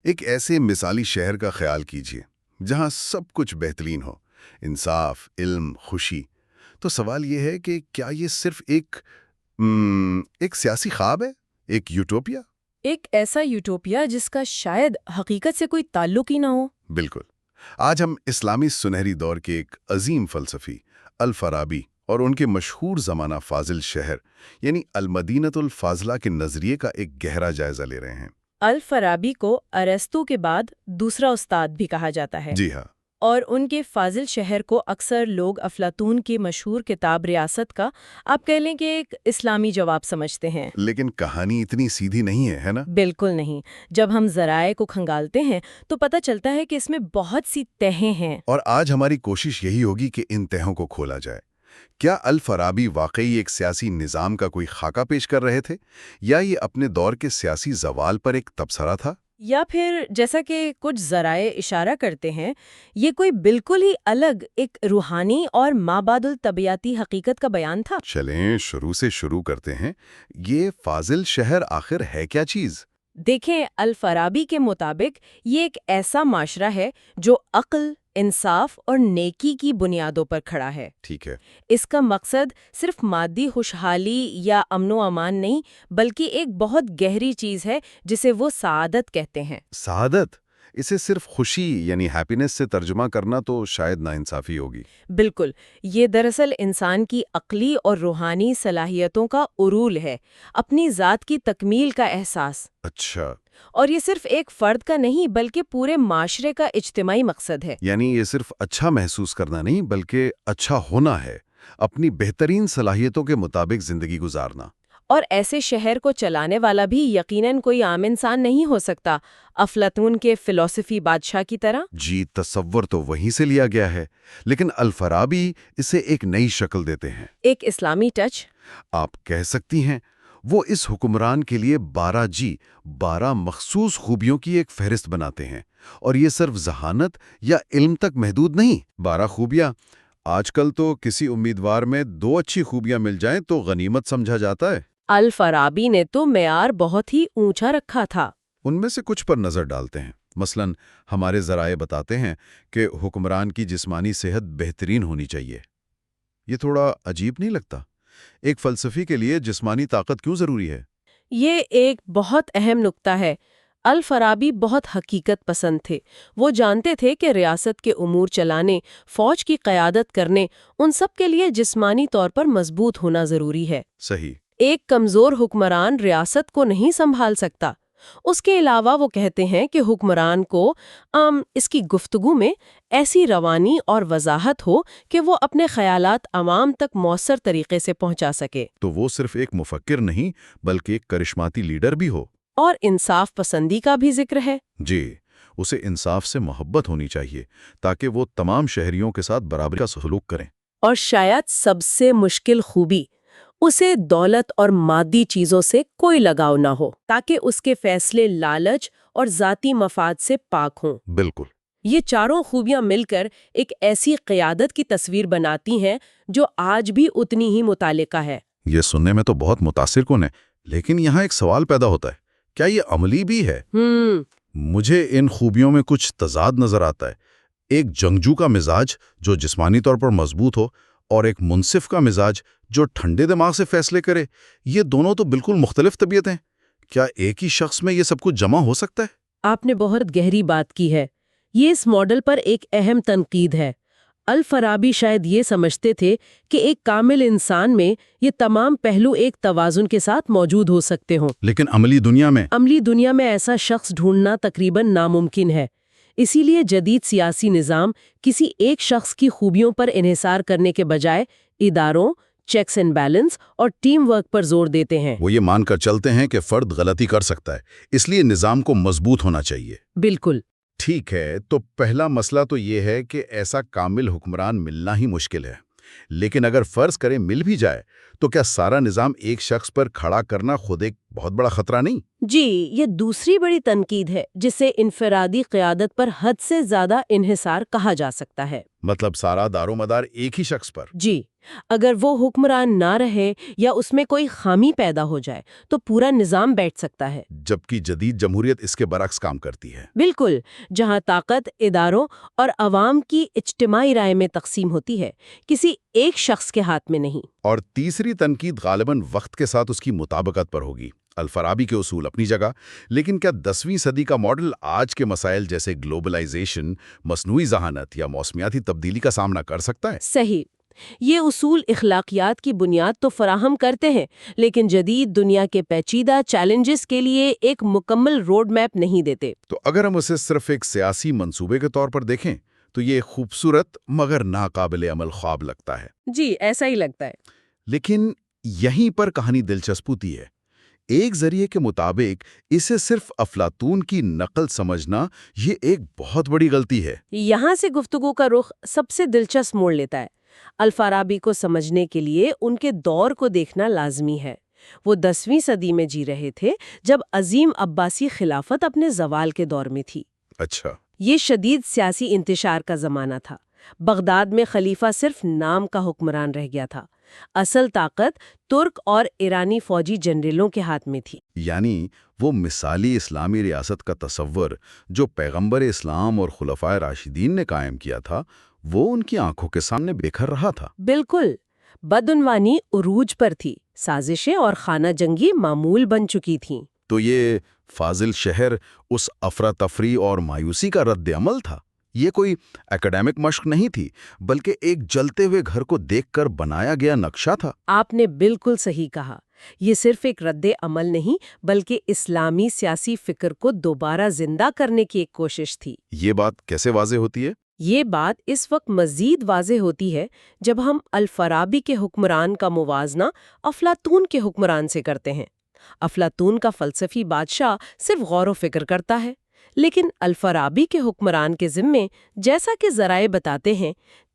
ایک ایسے مثالی شہر کا خیال کیجیے جہاں سب کچھ بہترین ہو، انصاف، علم، خوشی۔ تو سوال یہ ہے کہ کیا یہ صرف ایک سیاسی خواب ہے، ایک یوٹوپیا؟ ایک ایسا یوٹوپیا جس کا شاید حقیقت سے کوئی تعلق ہی نہ ہو۔ بالکل۔ آج ہم اسلامی سنہری دور کے ایک عظیم فلسفی الفارابی اور ان کے مشہور زمانہ فاضل شہر یعنی المدینۃ الفاضلہ کے نظریے کا ایک گہرا جائزہ لے رہے ہیں۔ الفارابی کو ارسطو کے بعد دوسرا استاد بھی کہا جاتا ہے، جی ہاں۔ اور ان کے فاضل شہر کو اکثر لوگ افلاطون کی مشہور کتاب ریاست کا آپ کہہ لیں کہ ایک اسلامی جواب سمجھتے ہیں۔ لیکن کہانی اتنی سیدھی نہیں ہے نا؟ بالکل نہیں۔ جب ہم ذرائع کو کھنگالتے ہیں تو پتہ چلتا ہے کہ اس میں بہت سی تہیں ہیں۔ اور آج ہماری کوشش یہی ہوگی کہ ان تہوں کو کھولا جائے۔ کیا الفارابی واقعی ایک سیاسی نظام کا کوئی خاکہ پیش کر رہے تھے، یا یہ اپنے دور کے سیاسی زوال پر ایک تبصرہ تھا؟ یا پھر جیسا کہ کچھ ذرائع اشارہ کرتے ہیں، یہ کوئی بالکل ہی الگ ایک روحانی اور مابعد الطبیعاتی حقیقت کا بیان تھا؟ چلیں شروع سے شروع کرتے ہیں۔ یہ فاضل شہر آخر ہے کیا چیز؟ دیکھیں، الفارابی کے مطابق یہ ایک ایسا معاشرہ ہے جو عقل، انصاف اور نیکی کی بنیادوں پر کھڑا ہے۔ ٹھیک ہے۔ اس کا مقصد صرف مادی خوشحالی یا امن و امان نہیں، بلکہ ایک بہت گہری چیز ہے جسے وہ سعادت کہتے ہیں۔ سعادت؟ اسے صرف خوشی یعنی ہیپینس سے ترجمہ کرنا تو شاید ناانصافی ہوگی۔ بالکل، یہ دراصل انسان کی عقلی اور روحانی صلاحیتوں کا عروج ہے، اپنی ذات کی تکمیل کا احساس۔ اچھا۔ اور یہ صرف ایک فرد کا نہیں بلکہ پورے معاشرے کا اجتماعی مقصد ہے۔ یعنی یہ صرف اچھا محسوس کرنا نہیں بلکہ اچھا ہونا ہے، اپنی بہترین صلاحیتوں کے مطابق زندگی گزارنا۔ اور ایسے شہر کو چلانے والا بھی یقیناً کوئی عام انسان نہیں ہو سکتا، افلاطون کے فلسفی بادشاہ کی طرح۔ جی، تصور تو وہیں سے لیا گیا ہے، لیکن الفارابی اسے ایک نئی شکل دیتے ہیں۔ ایک اسلامی ٹچ۔ آپ کہہ سکتی ہیں وہ اس حکمران کے لیے 12 مخصوص خوبیوں کی ایک فہرست بناتے ہیں، اور یہ صرف ذہانت یا علم تک محدود نہیں۔ 12 خوبیاں؟ آج کل تو کسی امیدوار میں 2 اچھی خوبیاں مل جائیں تو غنیمت سمجھا جاتا ہے۔ الفارابی نے تو معیار بہت ہی اونچا رکھا تھا۔ ان میں سے کچھ پر نظر ڈالتے ہیں۔ مثلاً ہمارے ذرائع بتاتے ہیں کہ حکمران کی جسمانی صحت بہترین ہونی چاہیے۔ یہ تھوڑا عجیب نہیں لگتا؟ ایک فلسفی کے لیے جسمانی طاقت کیوں ضروری ہے؟ یہ ایک بہت اہم نکتہ ہے۔ الفارابی بہت حقیقت پسند تھے۔ وہ جانتے تھے کہ ریاست کے امور چلانے، فوج کی قیادت کرنے، ان سب کے لیے جسمانی طور پر مضبوط ہونا ضروری ہے۔ صحیح۔ ایک کمزور حکمران ریاست کو نہیں سنبھال سکتا۔ اس کے علاوہ وہ کہتے ہیں کہ حکمران کو اس کی گفتگو میں ایسی روانی اور وضاحت ہو کہ وہ اپنے خیالات عوام تک مؤثر طریقے سے پہنچا سکے۔ تو وہ صرف ایک مفکر نہیں بلکہ ایک کرشماتی لیڈر بھی ہو۔ اور انصاف پسندی کا بھی ذکر ہے۔ جی، اسے انصاف سے محبت ہونی چاہیے تاکہ وہ تمام شہریوں کے ساتھ برابری کا سلوک کریں۔ اور شاید سب سے مشکل خوبی، اسے دولت اور مادی چیزوں سے کوئی لگاؤ نہ ہو تاکہ اس کے فیصلے لالچ اور ذاتی مفاد سے پاک ہوں۔ بالکل۔ یہ چاروں خوبیاں مل کر ایک ایسی قیادت کی تصویر بناتی ہیں جو آج بھی اتنی ہی متعلقہ ہے۔ یہ سننے میں تو بہت متاثر کن ہے، لیکن یہاں ایک سوال پیدا ہوتا ہے، کیا یہ عملی بھی ہے؟ مجھے ان خوبیوں میں کچھ تضاد نظر آتا ہے۔ ایک جنگجو کا مزاج جو جسمانی طور پر مضبوط ہو، اور ایک منصف کا مزاج جو ٹھنڈے دماغ سے فیصلے کرے، یہ دونوں تو بالکل مختلف طبیعتیں ہیں۔ کیا ایک ہی شخص میں یہ سب کچھ جمع ہو سکتا ہے؟ آپ نے بہت گہری بات کی ہے۔ یہ اس ماڈل پر ایک اہم تنقید ہے۔ الفارابی شاید یہ سمجھتے تھے کہ ایک کامل انسان میں یہ تمام پہلو ایک توازن کے ساتھ موجود ہو سکتے ہوں، لیکن عملی دنیا میں ایسا شخص ڈھونڈنا تقریباً ناممکن ہے۔ اسی لیے جدید سیاسی نظام کسی ایک شخص کی خوبیوں پر انحصار کرنے کے بجائے اداروں، چیکس اینڈ بیلنس اور ٹیم ورک پر زور دیتے ہیں۔ وہ یہ مان کر چلتے ہیں کہ فرد غلطی کر سکتا ہے، اس لیے نظام کو مضبوط ہونا چاہیے۔ بالکل۔ ٹھیک ہے، تو پہلا مسئلہ تو یہ ہے کہ ایسا کامل حکمران ملنا ہی مشکل ہے، لیکن اگر فرض کریں مل بھی جائے تو کیا سارا نظام ایک شخص پر کھڑا کرنا خود ایک بہت بڑا خطرہ نہیں؟ جی، یہ دوسری بڑی تنقید ہے جسے انفرادی قیادت پر حد سے زیادہ انحصار کہا جا سکتا ہے۔ مطلب سارا دار و مدار ایک ہی شخص پر؟ جی، اگر وہ حکمران نہ رہے یا اس میں کوئی خامی پیدا ہو جائے تو پورا نظام بیٹھ سکتا ہے۔ جبکہ جدید جمہوریت اس کے برعکس کام کرتی ہے۔ بالکل، جہاں طاقت اداروں اور عوام کی اجتماعی رائے میں تقسیم ہوتی ہے، کسی ایک شخص کے ہاتھ میں نہیں۔ اور تیسری تنقید غالباً وقت کے ساتھ اس کی مطابقت پر ہوگی۔ الفارابی کے اصول اپنی جگہ، لیکن کیا 10ویں صدی کا ماڈل آج کے مسائل جیسے گلوبلائزیشن، مصنوعی ذہانت یا موسمیاتی تبدیلی کا سامنا کر سکتا ہے؟ صحیح، یہ اصول اخلاقیات کی بنیاد تو فراہم کرتے ہیں، لیکن جدید دنیا کے پیچیدہ چیلنجز کے لیے ایک مکمل روڈ میپ نہیں دیتے۔ تو اگر ہم اسے صرف ایک سیاسی منصوبے کے طور پر دیکھیں تو یہ خوبصورت مگر ناقابل عمل خواب لگتا ہے۔ جی، ایسا ہی لگتا ہے۔ لیکن یہیں پر کہانی دلچسپ ہوتی ہے۔ ایک ذریعے کے مطابق اسے صرف افلاطون کی نقل سمجھنا یہ ایک بہت بڑی غلطی ہے۔ یہاں سے گفتگو کا رخ سب سے دلچسپ موڑ لیتا ہے۔ الفارابی کو سمجھنے کے لیے ان کے دور کو دیکھنا لازمی ہے۔ وہ 10ویں صدی میں جی رہے تھے جب عظیم عباسی خلافت اپنے زوال کے دور میں تھی۔ اچھا۔ یہ شدید سیاسی انتشار کا زمانہ تھا۔ بغداد میں خلیفہ صرف نام کا حکمران رہ گیا تھا۔ اصل طاقت ترک اور ایرانی فوجی جنرلوں کے ہاتھ میں تھی۔ یعنی وہ مثالی اسلامی ریاست کا تصور جو پیغمبر اسلام اور خلفائے راشدین نے قائم کیا تھا، وہ ان کی آنکھوں کے سامنے بکھر رہا تھا۔ بالکل، بدعنوانی عروج پر تھی، سازشیں اور خانہ جنگی معمول بن چکی تھیں۔ تو یہ فاضل شہر اس افراتفری اور مایوسی کا رد عمل تھا۔ یہ کوئی اکیڈیمک مشق نہیں تھی، بلکہ ایک جلتے ہوئے گھر کو دیکھ کر بنایا گیا نقشہ تھا۔ آپ نے بالکل صحیح کہا۔ یہ صرف ایک رد عمل نہیں بلکہ اسلامی سیاسی فکر کو دوبارہ زندہ کرنے کی ایک کوشش تھی۔ یہ بات کیسے واضح ہوتی ہے؟ یہ بات اس وقت مزید واضح ہوتی ہے جب ہم الفارابی کے حکمران کا موازنہ افلاطون کے حکمران سے کرتے ہیں۔ افلاطون کا فلسفی بادشاہ صرف غور و فکر کرتا ہے، لیکن الفارابی کے حکمران کے ذمے، جیسا کہ ذرائع بتاتے ہیں،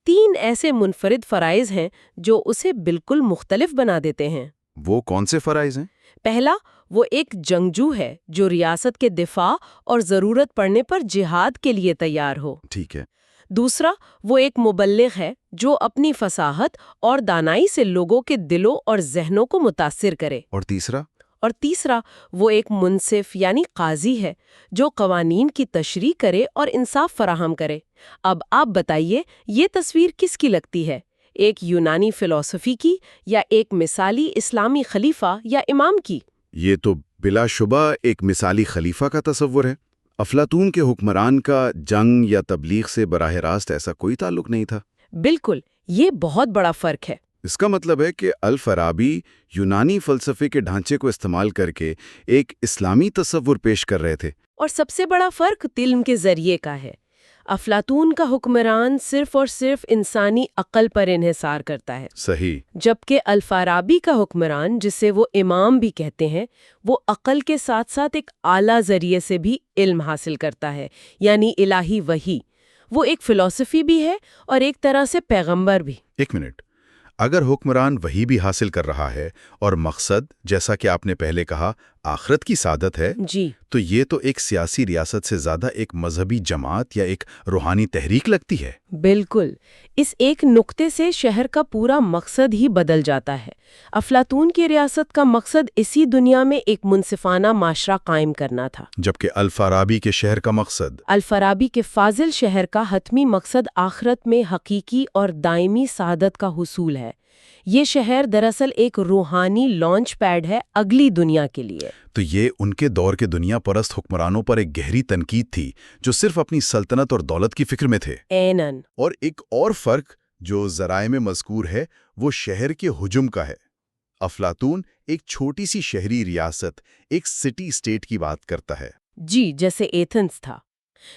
3 ایسے منفرد فرائض ہیں جو اسے بالکل مختلف بنا دیتے ہیں۔ وہ کون سے فرائض ہیں؟ پہلا، وہ ایک جنگجو ہے جو ریاست کے دفاع اور ضرورت پڑنے پر جہاد کے لیے تیار ہو۔ ٹھیک ہے۔ دوسرا، وہ ایک مبلغ ہے جو اپنی فصاحت اور دانائی سے لوگوں کے دلوں اور ذہنوں کو متاثر کرے۔ اور تیسرا، وہ ایک منصف یعنی قاضی ہے جو قوانین کی تشریح کرے اور انصاف فراہم کرے۔ اب آپ بتائیے، یہ تصویر کس کی لگتی ہے؟ ایک یونانی فلسفی کی یا ایک مثالی اسلامی خلیفہ یا امام کی؟ یہ تو بلا شبہ ایک مثالی خلیفہ کا تصور ہے۔ افلاطون کے حکمران کا جنگ یا تبلیغ سے براہ راست ایسا کوئی تعلق نہیں تھا۔ بالکل، یہ بہت بڑا فرق ہے۔ اس کا مطلب ہے کہ الفارابی یونانی فلسفے کے ڈھانچے کو استعمال کر کے ایک اسلامی تصور پیش کر رہے تھے۔ اور سب سے بڑا فرق علم کے ذریعے کا ہے۔ افلاطون کا حکمران صرف اور صرف انسانی عقل پر انحصار کرتا ہے۔ صحیح۔ جبکہ الفارابی کا حکمران، جسے وہ امام بھی کہتے ہیں، وہ عقل کے ساتھ ساتھ ایک اعلیٰ ذریعے سے بھی علم حاصل کرتا ہے، یعنی الہی وحی۔ وہ ایک فلسفی بھی ہے اور ایک طرح سے پیغمبر بھی۔ ایک منٹ، اگر حکمران وہی بھی حاصل کر رہا ہے اور مقصد، جیسا کہ آپ نے پہلے کہا، آخرت کی سعادت ہے، جی، تو یہ تو ایک سیاسی ریاست سے زیادہ ایک مذہبی جماعت یا ایک روحانی تحریک لگتی ہے۔ بالکل، اس ایک نقطے سے شہر کا پورا مقصد ہی بدل جاتا ہے۔ افلاطون کی ریاست کا مقصد اسی دنیا میں ایک منصفانہ معاشرہ قائم کرنا تھا، جبکہ الفارابی کے شہر کا مقصد، الفارابی کے فاضل شہر کا حتمی مقصد آخرت میں حقیقی اور دائمی سعادت کا حصول ہے۔ یہ شہر دراصل ایک روحانی لانچ پیڈ ہے اگلی دنیا کے لیے۔ تو یہ ان کے دور کے دنیا پرست حکمرانوں پر ایک گہری تنقید تھی جو صرف اپنی سلطنت اور دولت کی فکر میں تھے۔ اینن۔ اور ایک اور فرق جو ذرائع میں مذکور ہے وہ شہر کے حجم کا ہے۔ افلاطون ایک چھوٹی سی شہری ریاست، ایک سٹی اسٹیٹ کی بات کرتا ہے۔ جی، جیسے ایتھنز تھا۔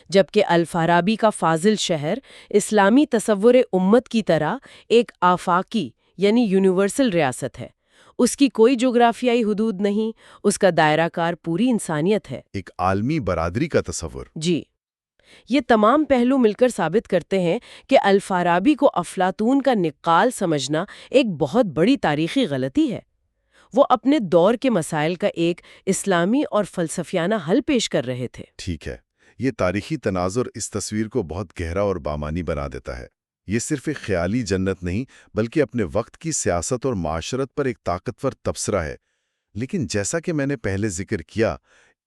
جبکہ الفارابی کا فاضل شہر اسلامی تصور امت کی طرح ایک آفاقی یعنی یونیورسل ریاست ہے۔ اس کی کوئی جغرافیائی حدود نہیں، اس کا دائرہ کار پوری انسانیت ہے۔ ایک عالمی برادری کا تصور۔ جی، یہ تمام پہلو مل کر ثابت کرتے ہیں کہ الفارابی کو افلاطون کا نقال سمجھنا ایک بہت بڑی تاریخی غلطی ہے۔ وہ اپنے دور کے مسائل کا ایک اسلامی اور فلسفیانہ حل پیش کر رہے تھے۔ ٹھیک ہے، یہ تاریخی تناظر اس تصویر کو بہت گہرا اور بامانی بنا دیتا ہے۔ یہ صرف ایک خیالی جنت نہیں بلکہ اپنے وقت کی سیاست اور معاشرت پر ایک طاقتور تبصرہ ہے۔ لیکن جیسا کہ میں نے پہلے ذکر کیا،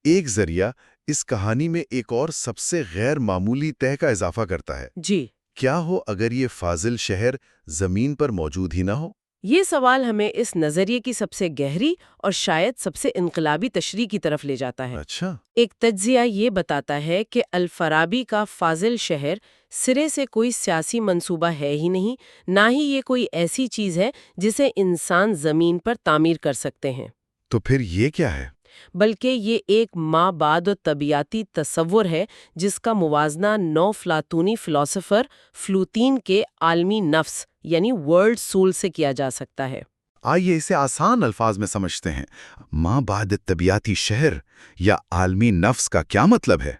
ایک ذریعہ اس کہانی میں ایک اور سب سے غیر معمولی تہہ کا اضافہ کرتا ہے۔ جی، کیا ہو اگر یہ فاضل شہر زمین پر موجود ہی نہ ہو؟ یہ سوال ہمیں اس نظریے کی سب سے گہری اور شاید سب سے انقلابی تشریح کی طرف لے جاتا ہے۔ اچھا، ایک تجزیہ یہ بتاتا ہے کہ الفارابی کا فاضل شہر سرے سے کوئی سیاسی منصوبہ ہے ہی نہیں، نہ ہی یہ کوئی ایسی چیز ہے جسے انسان زمین پر تعمیر کر سکتے ہیں، تو پھر یہ کیا ہے؟ بلکہ یہ ایک مابعد و طبیعتی تصور ہے جس کا موازنہ نو فلاطونی فلاسفر فلوتین کے عالمی نفس یعنی ورلڈ سول سے کیا جا سکتا ہے۔ آئیے اسے آسان الفاظ میں سمجھتے ہیں۔ ماں بعد طبیعتی شہر یا عالمی نفس کا کیا مطلب ہے؟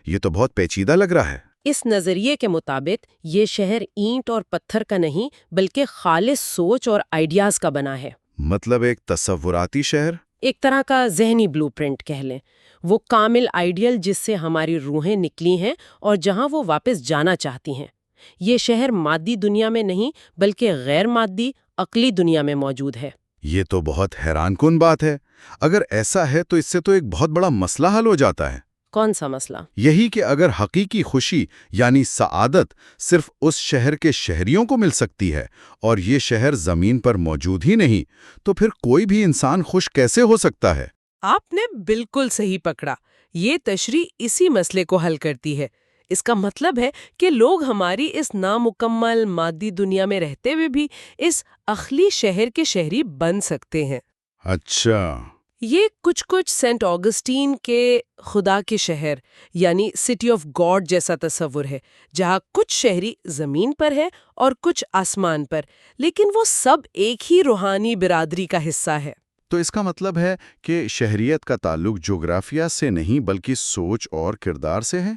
یہ تو بہت پیچیدہ لگ رہا ہے۔ اس نظریے کے مطابق یہ شہر اینٹ اور پتھر کا نہیں بلکہ خالص سوچ اور آئیڈیاز کا بنا ہے۔ مطلب ایک تصوراتی شہر؟ ایک طرح کا ذہنی بلو پرنٹ کہہ لیں، وہ کامل آئیڈیل جس سے ہماری روحیں نکلی ہیں اور جہاں وہ واپس جانا چاہتی ہیں۔ یہ شہر مادی دنیا میں نہیں بلکہ غیر مادی عقلی دنیا میں موجود ہے۔ یہ تو بہت حیران کن بات ہے۔ اگر ایسا ہے تو اس سے تو ایک بہت بڑا مسئلہ حل ہو جاتا ہے۔ کون سا مسئلہ؟ یہی کہ اگر حقیقی خوشی یعنی سعادت صرف اس شہر کے شہریوں کو مل سکتی ہے اور یہ شہر زمین پر موجود ہی نہیں، تو پھر کوئی بھی انسان خوش کیسے ہو سکتا ہے؟ آپ نے بالکل صحیح پکڑا۔ یہ تشریح اسی مسئلے کو حل کرتی ہے۔ اس کا مطلب ہے کہ لوگ ہماری اس نامکمل مادی دنیا میں رہتے ہوئے بھی اس عقلی شہر کے شہری بن سکتے ہیں۔ اچھا، یہ کچھ سینٹ آگسٹین کے خدا کے شہر یعنی سٹی آف گاڈ جیسا تصور ہے، جہاں کچھ شہری زمین پر ہے اور کچھ آسمان پر، لیکن وہ سب ایک ہی روحانی برادری کا حصہ ہے۔ تو اس کا مطلب ہے کہ شہریت کا تعلق جغرافیہ سے نہیں بلکہ سوچ اور کردار سے ہے۔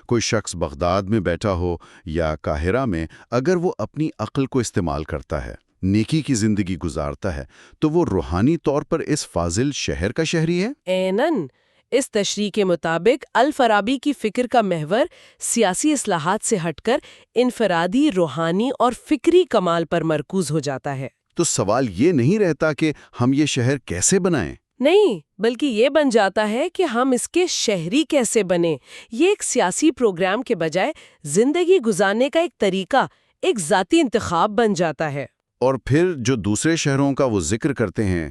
کوئی شخص بغداد میں بیٹھا ہو یا قاہرہ میں، اگر وہ اپنی عقل کو استعمال کرتا ہے، نیکی کی زندگی گزارتا ہے، تو وہ روحانی طور پر اس فاضل شہر کا شہری ہے۔ اینن اس تشریح کے مطابق الفارابی کی فکر کا محور سیاسی اصلاحات سے ہٹ کر انفرادی روحانی اور فکری کمال پر مرکوز ہو جاتا ہے۔ تو سوال یہ نہیں رہتا کہ ہم یہ شہر کیسے بنائیں؟ نہیں، بلکہ یہ بن جاتا ہے کہ ہم اس کے شہری کیسے بنیں۔ یہ ایک سیاسی پروگرام کے بجائے زندگی گزارنے کا ایک طریقہ، ایک ذاتی انتخاب بن جاتا ہے۔ اور پھر جو دوسرے شہروں کا وہ ذکر کرتے ہیں،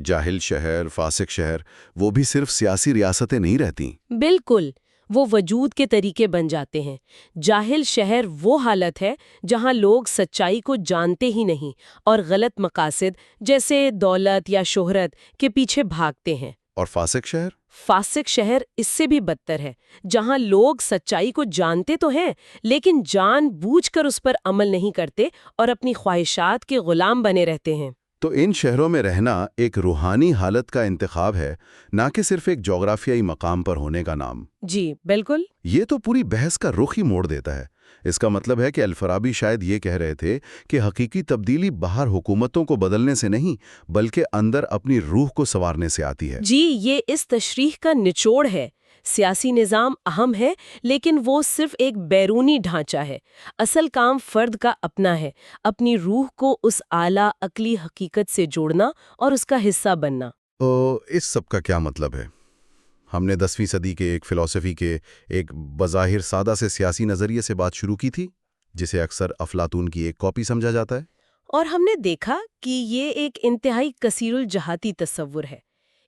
جاہل شہر، فاسق شہر، وہ بھی صرف سیاسی ریاستیں نہیں رہتی۔ بالکل، وہ وجود کے طریقے بن جاتے ہیں۔ جاہل شہر وہ حالت ہے جہاں لوگ سچائی کو جانتے ہی نہیں اور غلط مقاصد جیسے دولت یا شہرت کے پیچھے بھاگتے ہیں۔ اور فاسق شہر؟ فاسق شہر اس سے بھی بدتر ہے، جہاں لوگ سچائی کو جانتے تو ہیں لیکن جان بوجھ کر اس پر عمل نہیں کرتے اور اپنی خواہشات کے غلام بنے رہتے ہیں۔ تو ان شہروں میں رہنا ایک روحانی حالت کا انتخاب ہے، نہ کہ صرف ایک جغرافیائی مقام پر ہونے کا نام۔ جی بالکل۔ یہ تو پوری بحث کا رخ ہی موڑ دیتا ہے۔ اس کا مطلب ہے کہ الفارابی شاید یہ کہہ رہے تھے کہ حقیقی تبدیلی باہر حکومتوں کو بدلنے سے نہیں بلکہ اندر اپنی روح کو سنوارنے سے آتی ہے۔ جی، یہ اس تشریح کا نچوڑ ہے۔ سیاسی نظام اہم ہے لیکن وہ صرف ایک بیرونی ڈھانچہ ہے۔ اصل کام فرد کا اپنا ہے، اپنی روح کو اس اعلیٰ عقلی حقیقت سے جوڑنا اور اس کا حصہ بننا۔ اس سب کا کیا مطلب ہے؟ ہم نے 10ویں صدی کے ایک فلسفی کے ایک بظاہر سادہ سے سیاسی نظریے سے بات شروع کی تھی، جسے اکثر افلاطون کی ایک کاپی سمجھا جاتا ہے، اور ہم نے دیکھا کہ یہ ایک انتہائی کثیر الجہاتی تصور ہے۔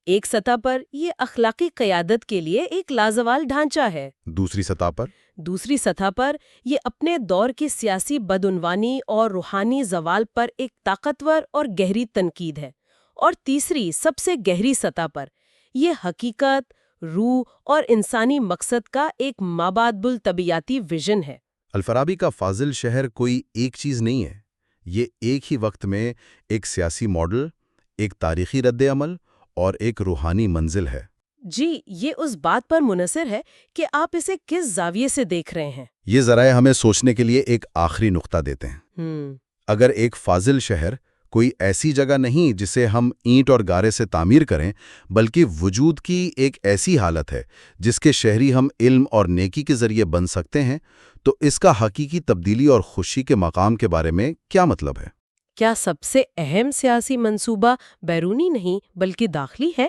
ایک سطح پر یہ اخلاقی قیادت کے لیے ایک لازوال ڈھانچہ ہے۔ دوسری سطح پر یہ اپنے دور کی سیاسی بدعنوانی اور روحانی زوال پر ایک طاقتور اور گہری تنقید ہے۔ اور تیسری سب سے گہری سطح پر یہ حقیقت، روح اور انسانی مقصد کا ایک مابعد الطبیعتی ویژن ہے۔ الفارابی کا فاضل شہر کوئی ایک چیز نہیں ہے، یہ ایک ہی وقت میں ایک سیاسی ماڈل، ایک تاریخی رد عمل اور ایک روحانی منزل ہے۔ جی، یہ اس بات پر منحصر ہے کہ آپ اسے کس زاویے سے دیکھ رہے ہیں۔ یہ ذرائع ہمیں سوچنے کے لیے ایک آخری نقطہ دیتے ہیں۔ اگر ایک فاضل شہر کوئی ایسی جگہ نہیں جسے ہم اینٹ اور گارے سے تعمیر کریں، بلکہ وجود کی ایک ایسی حالت ہے جس کے شہری ہم علم اور نیکی کے ذریعے بن سکتے ہیں۔ تو اس کا حقیقی تبدیلی اور خوشی کے مقام کے بارے میں کیا مطلب ہے؟ کیا سب سے اہم سیاسی منصوبہ بیرونی نہیں بلکہ داخلی ہے؟